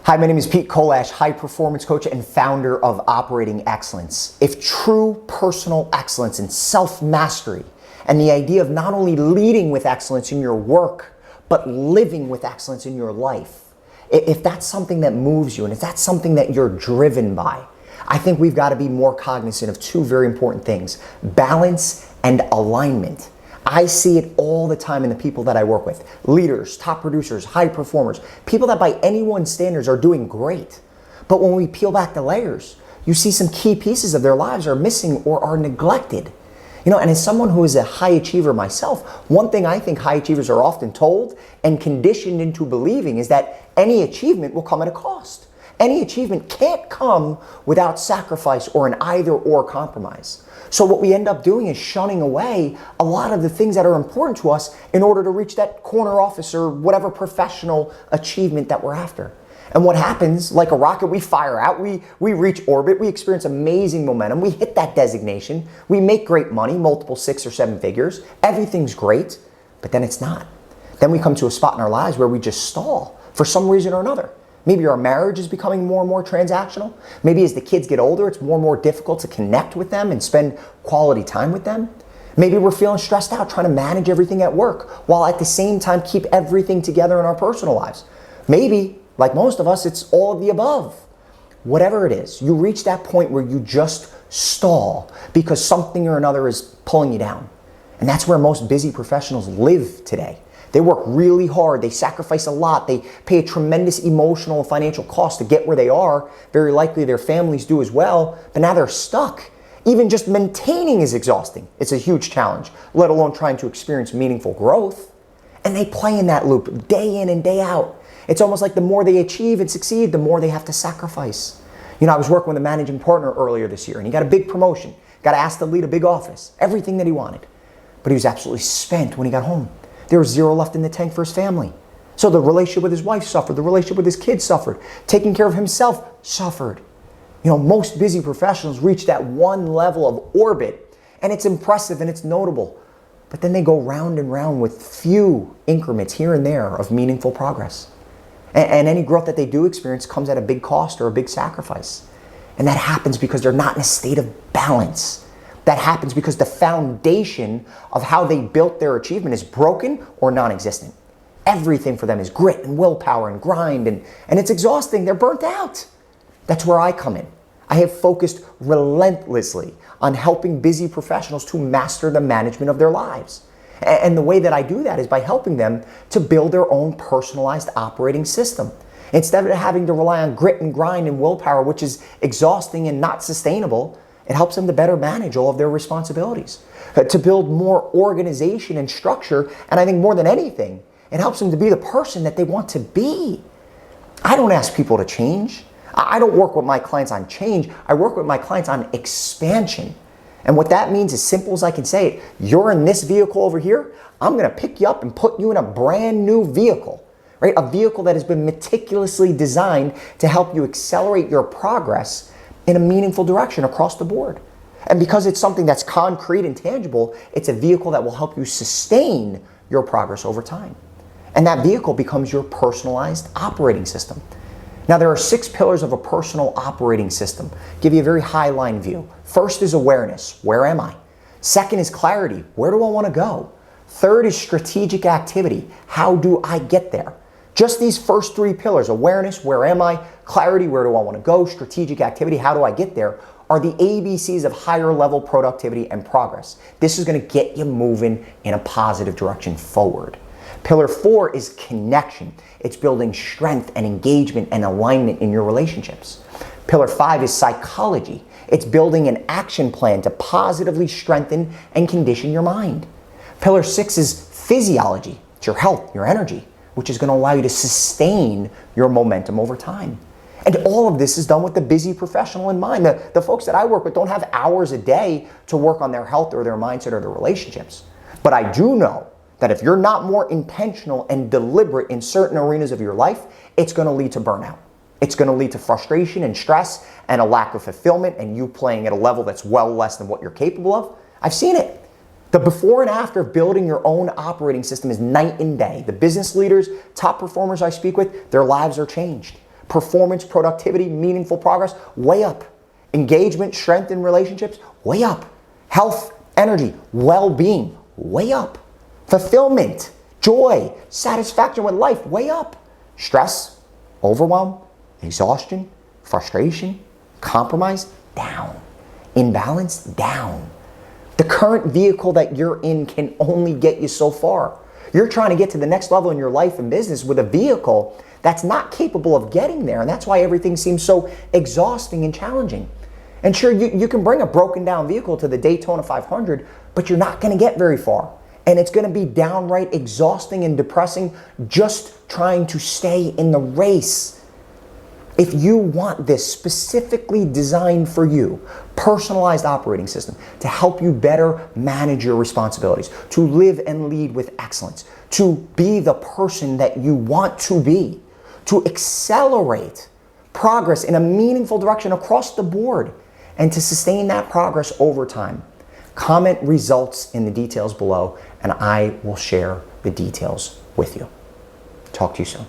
Hi, my name is Pete Kolash, high performance coach and founder of Operating Excellence. If true personal excellence and self-mastery and the idea of not only leading with excellence in your work, but living with excellence in your life, if that's something that moves you and if that's something that you're driven by, I think we've got to be more cognizant of two very important things: balance and alignment. I see it all the time in the people that I work with. Leaders, top producers, high performers, people that by anyone's standards are doing great. But when we peel back the layers, you see some key pieces of their lives are missing or are neglected. And as someone who is a high achiever myself, one thing I think high achievers are often told and conditioned into believing is that any achievement will come at a cost. Any achievement can't come without sacrifice or an either-or compromise. So what we end up doing is shunning away a lot of the things that are important to us in order to reach that corner office or whatever professional achievement that we're after. And what happens, like a rocket, we fire out, we reach orbit, we experience amazing momentum, we hit that designation, we make great money, multiple 6 or 7 figures, everything's great, but then it's not. Then we come to a spot in our lives where we just stall for some reason or another. Maybe our marriage is becoming more and more transactional. Maybe as the kids get older, it's more and more difficult to connect with them and spend quality time with them. Maybe we're feeling stressed out trying to manage everything at work while at the same time keep everything together in our personal lives. Maybe, like most of us, it's all of the above. Whatever it is, you reach that point where you just stall because something or another is pulling you down. And that's where most busy professionals live today. They work really hard, they sacrifice a lot, they pay a tremendous emotional and financial cost to get where they are. Very likely their families do as well, but now they're stuck. Even just maintaining is exhausting. It's a huge challenge, let alone trying to experience meaningful growth. And they play in that loop day in and day out. It's almost like the more they achieve and succeed, the more they have to sacrifice. I was working with a managing partner earlier this year and he got a big promotion, got asked to lead a big office, everything that he wanted. But he was absolutely spent when he got home. There was zero left in the tank for his family. So the relationship with his wife suffered, the relationship with his kids suffered, taking care of himself suffered. Most busy professionals reach that one level of orbit, and it's impressive and it's notable. But then they go round and round with few increments here and there of meaningful progress. And any growth that they do experience comes at a big cost or a big sacrifice. And that happens because they're not in a state of balance. That happens because the foundation of how they built their achievement is broken or non-existent. Everything for them is grit and willpower and grind, and it's exhausting. They're burnt out. That's where I come in. I have focused relentlessly on helping busy professionals to master the management of their lives. And the way that I do that is by helping them to build their own personalized operating system. Instead of having to rely on grit and grind and willpower, which is exhausting and not sustainable, it helps them to better manage all of their responsibilities, to build more organization and structure, and I think more than anything, it helps them to be the person that they want to be. I don't ask people to change. I don't work with my clients on change. I work with my clients on expansion. And what that means, as simple as I can say it, you're in this vehicle over here, I'm gonna pick you up and put you in a brand new vehicle, right? A vehicle that has been meticulously designed to help you accelerate your progress in a meaningful direction across the board. And because it's something that's concrete and tangible, it's a vehicle that will help you sustain your progress over time. And that vehicle becomes your personalized operating system. Now, there are 6 pillars of a personal operating system. Give you a very high line view. First is awareness. Where am I? Second is clarity. Where do I want to go? Third is strategic activity. How do I get there? Just these first 3 pillars, awareness, where am I, clarity, where do I want to go, strategic activity, how do I get there, are the ABCs of higher level productivity and progress. This is going to get you moving in a positive direction forward. Pillar 4 is connection. It's building strength and engagement and alignment in your relationships. Pillar 5 is psychology. It's building an action plan to positively strengthen and condition your mind. Pillar 6 is physiology. It's your health, your energy, which is going to allow you to sustain your momentum over time. And all of this is done with the busy professional in mind. The folks that I work with don't have hours a day to work on their health or their mindset or their relationships. But I do know that if you're not more intentional and deliberate in certain arenas of your life, it's going to lead to burnout. It's going to lead to frustration and stress and a lack of fulfillment and you playing at a level that's well less than what you're capable of. I've seen it. The before and after of building your own operating system is night and day. The business leaders, top performers I speak with, their lives are changed. Performance, productivity, meaningful progress, way up. Engagement, strength in relationships, way up. Health, energy, well-being, way up. Fulfillment, joy, satisfaction with life, way up. Stress, overwhelm, exhaustion, frustration, compromise, down. Imbalance, down. The current vehicle that you're in can only get you so far. You're trying to get to the next level in your life and business with a vehicle that's not capable of getting there, and that's why everything seems so exhausting and challenging. And sure, you can bring a broken down vehicle to the Daytona 500, but you're not going to get very far. And it's going to be downright exhausting and depressing just trying to stay in the race. If you want this specifically designed for you, personalized operating system to help you better manage your responsibilities, to live and lead with excellence, to be the person that you want to be, to accelerate progress in a meaningful direction across the board, and to sustain that progress over time, comment results in the details below, and I will share the details with you. Talk to you soon.